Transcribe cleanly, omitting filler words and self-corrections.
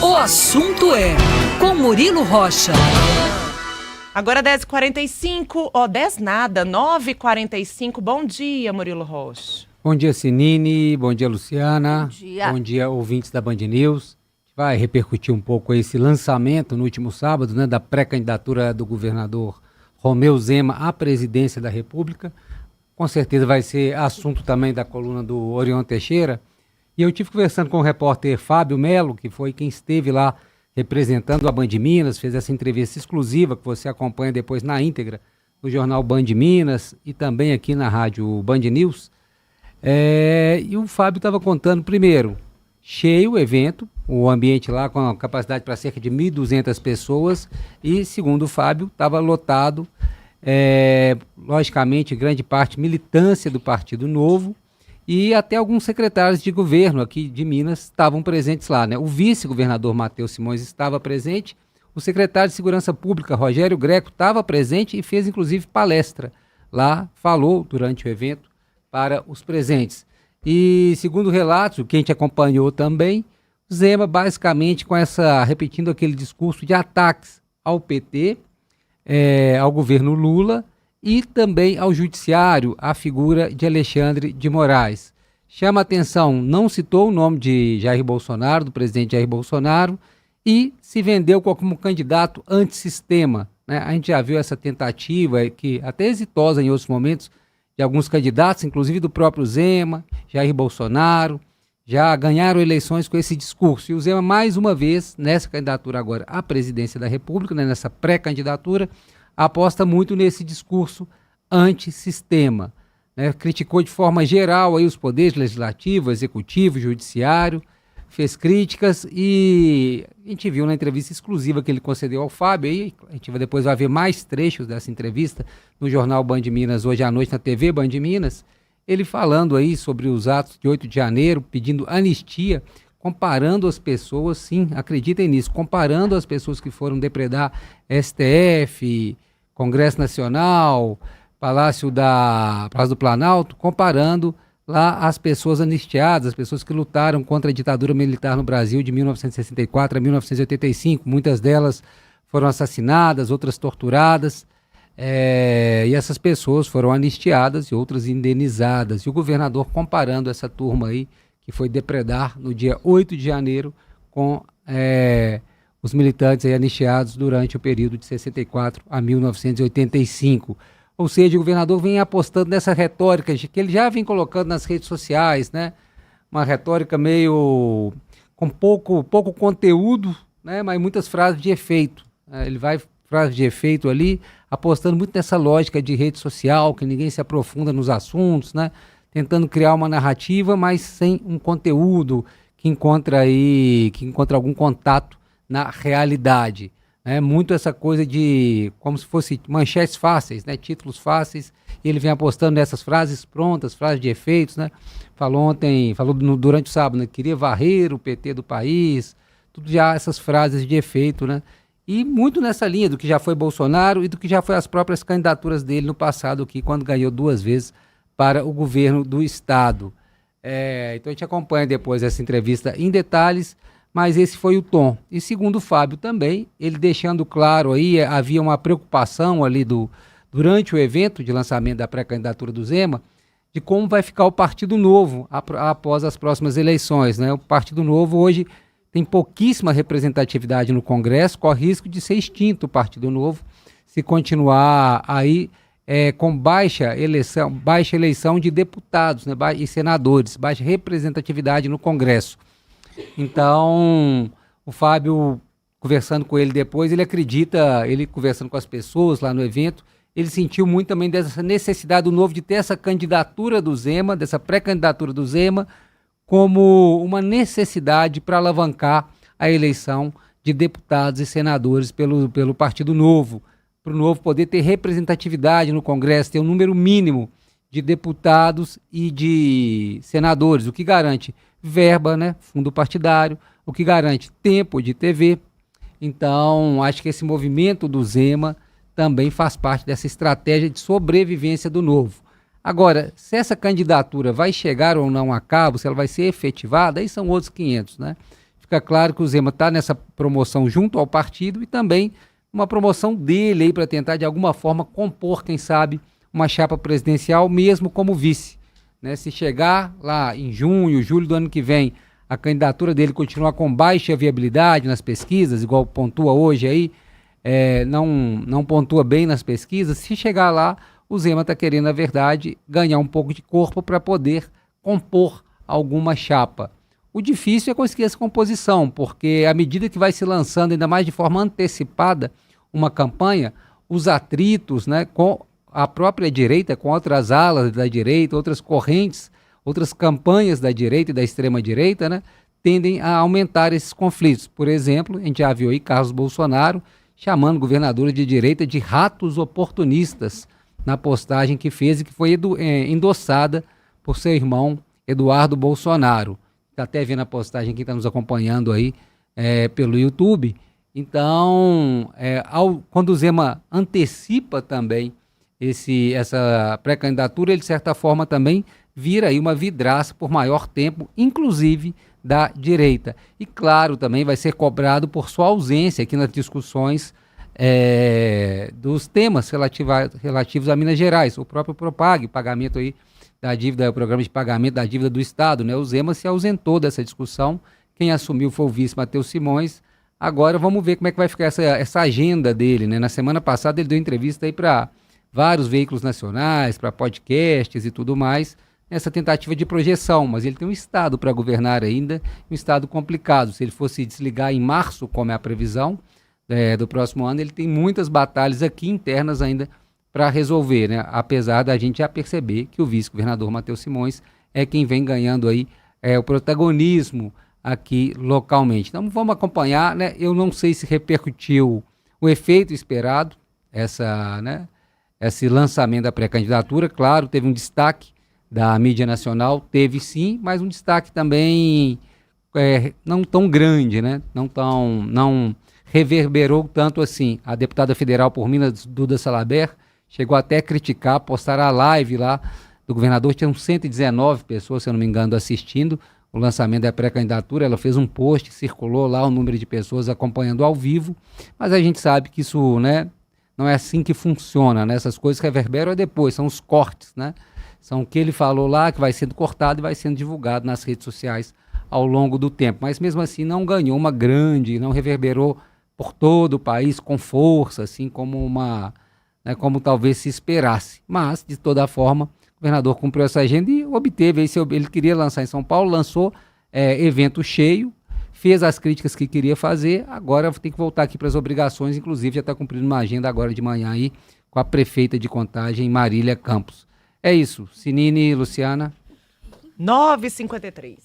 O assunto é com Murilo Rocha. Agora 10h45, 9h45. Bom dia, Murilo Rocha. Bom dia, Sinine. Bom dia, Luciana. Bom dia. Bom dia, ouvintes da Band News. A gente vai repercutir um pouco esse lançamento no último sábado, né, da pré-candidatura do governador Romeu Zema à presidência da República. Com certeza vai ser assunto também da coluna do Orion Teixeira. E eu tive conversando com o repórter Fábio Melo, que foi quem esteve lá representando a Band Minas, fez essa entrevista exclusiva que você acompanha depois na íntegra no jornal Band Minas e também aqui na rádio Band News. E o Fábio estava contando, primeiro, cheio o evento, o ambiente lá com a capacidade para cerca de 1.200 pessoas e, segundo o Fábio, estava lotado, logicamente, grande parte militância do Partido Novo, e até alguns secretários de governo aqui de Minas estavam presentes lá, né? O vice-governador Matheus Simões estava presente, o secretário de Segurança Pública, Rogério Greco, estava presente e fez inclusive palestra lá, falou durante o evento para os presentes. E segundo relatos, quem te acompanhou também, Zema basicamente repetindo aquele discurso de ataques ao PT, ao governo Lula, e também ao judiciário, a figura de Alexandre de Moraes. Chama a atenção, não citou o nome de Jair Bolsonaro, do presidente Jair Bolsonaro, e se vendeu como candidato antissistema, né? A gente já viu essa tentativa, que até exitosa em outros momentos, de alguns candidatos, inclusive do próprio Zema, Jair Bolsonaro, já ganharam eleições com esse discurso. E o Zema, mais uma vez, nessa candidatura agora à presidência da República, né, nessa pré-candidatura, aposta muito nesse discurso antissistema, né? Criticou de forma geral aí os poderes legislativo, executivo, judiciário, fez críticas e a gente viu na entrevista exclusiva que ele concedeu ao Fábio, aí a gente depois vai ver mais trechos dessa entrevista no jornal Band Minas hoje à noite, na TV Band Minas, ele falando aí sobre os atos de 8 de janeiro, pedindo anistia, comparando as pessoas, sim, acreditem nisso, comparando as pessoas que foram depredar STF, Congresso Nacional, Palácio do Planalto, comparando lá as pessoas anistiadas, as pessoas que lutaram contra a ditadura militar no Brasil de 1964 a 1985, muitas delas foram assassinadas, outras torturadas, e essas pessoas foram anistiadas e outras indenizadas. E o governador comparando essa turma aí, que foi depredar no dia 8 de janeiro com os militantes aí anistiados durante o período de 64 a 1985. Ou seja, o governador vem apostando nessa retórica que ele já vem colocando nas redes sociais, né? Uma retórica meio com pouco conteúdo, né? Mas muitas frases de efeito. Ele vai frases de efeito ali, apostando muito nessa lógica de rede social, que ninguém se aprofunda nos assuntos, né? Tentando criar uma narrativa, mas sem um conteúdo que encontra algum contato na realidade. Muito essa coisa de como se fosse manchetes fáceis, né? Títulos fáceis, e ele vem apostando nessas frases prontas, frases de efeitos, né? Falou durante o sábado, né? Queria varrer o PT do país, tudo já essas frases de efeito, né? E muito nessa linha do que já foi Bolsonaro e do que já foi as próprias candidaturas dele no passado aqui, quando ganhou 2 vezes para o governo do estado. Então a gente acompanha depois essa entrevista em detalhes, mas esse foi o tom. E segundo o Fábio também, ele deixando claro aí, havia uma preocupação ali durante o evento de lançamento da pré-candidatura do Zema, de como vai ficar o Partido Novo após as próximas eleições, né? O Partido Novo hoje tem pouquíssima representatividade no Congresso, corre risco de ser extinto o Partido Novo, se continuar aí com baixa eleição de deputados, né, e senadores, baixa representatividade no Congresso. Então, o Fábio, conversando com ele depois, ele conversando com as pessoas lá no evento, ele sentiu muito também dessa necessidade do Novo de ter essa candidatura do Zema, dessa pré-candidatura do Zema, como uma necessidade para alavancar a eleição de deputados e senadores pelo Partido Novo, para o Novo poder ter representatividade no Congresso, ter um número mínimo de deputados e de senadores, o que garante verba, né, fundo partidário, o que garante tempo de TV. Então, acho que esse movimento do Zema também faz parte dessa estratégia de sobrevivência do Novo. Agora, se essa candidatura vai chegar ou não a cabo, se ela vai ser efetivada, aí são outros 500, né? fica claro que o Zema está nessa promoção junto ao partido e também uma promoção dele aí para tentar de alguma forma compor, quem sabe, uma chapa presidencial mesmo como vice, né? Se chegar lá em junho, julho do ano que vem, a candidatura dele continuar com baixa viabilidade nas pesquisas, igual pontua hoje aí, não pontua bem nas pesquisas, se chegar lá, o Zema está querendo, na verdade, ganhar um pouco de corpo para poder compor alguma chapa. O difícil é conseguir essa composição, porque à medida que vai se lançando, ainda mais de forma antecipada, uma campanha, os atritos, né, com a própria direita, com outras alas da direita, outras correntes, outras campanhas da direita e da extrema-direita, né, tendem a aumentar esses conflitos. Por exemplo, a gente já viu aí Carlos Bolsonaro chamando governadores de direita de ratos oportunistas na postagem que fez e que foi endossada por seu irmão Eduardo Bolsonaro. Está até vendo a postagem que está nos acompanhando aí pelo YouTube. Então, quando o Zema antecipa também essa pré-candidatura, ele de certa forma também vira aí uma vidraça por maior tempo, inclusive da direita. E claro, também vai ser cobrado por sua ausência aqui nas discussões dos temas relativos a Minas Gerais. O próprio Propag, pagamento aí da dívida, o programa de pagamento da dívida do Estado, né? O Zema se ausentou dessa discussão, quem assumiu foi o vice Matheus Simões. Agora vamos ver como é que vai ficar essa agenda dele, né? Na semana passada ele deu entrevista aí para vários veículos nacionais, para podcasts e tudo mais, nessa tentativa de projeção, mas ele tem um estado para governar ainda, um estado complicado. Se ele fosse desligar em março, como é a previsão do próximo ano, ele tem muitas batalhas aqui internas ainda para resolver, né? Apesar da gente já perceber que o vice-governador Matheus Simões é quem vem ganhando aí o protagonismo aqui localmente. Então vamos acompanhar, né? Eu não sei se repercutiu o efeito esperado, esse lançamento da pré-candidatura. Claro, teve um destaque da mídia nacional, teve sim, mas um destaque também não tão grande, né? Não reverberou tanto assim. A deputada federal por Minas, Duda Salabert, chegou até a criticar, postar a live lá do governador, tinham 119 pessoas, se eu não me engano, assistindo o lançamento da pré-candidatura. Ela fez um post, circulou lá o número de pessoas acompanhando ao vivo, mas a gente sabe que isso, né, não é assim que funciona, né? Essas coisas reverberam depois, são os cortes, né? São o que ele falou lá, que vai sendo cortado e vai sendo divulgado nas redes sociais ao longo do tempo, mas mesmo assim não ganhou uma grande, não reverberou por todo o país com força, assim como como talvez se esperasse. Mas, de toda forma, o governador cumpriu essa agenda e obteve. Ele queria lançar em São Paulo, lançou evento cheio, fez as críticas que queria fazer, agora tem que voltar aqui para as obrigações, inclusive já está cumprindo uma agenda agora de manhã aí com a prefeita de Contagem, Marília Campos. É isso. Sinine, Luciana. 9h53.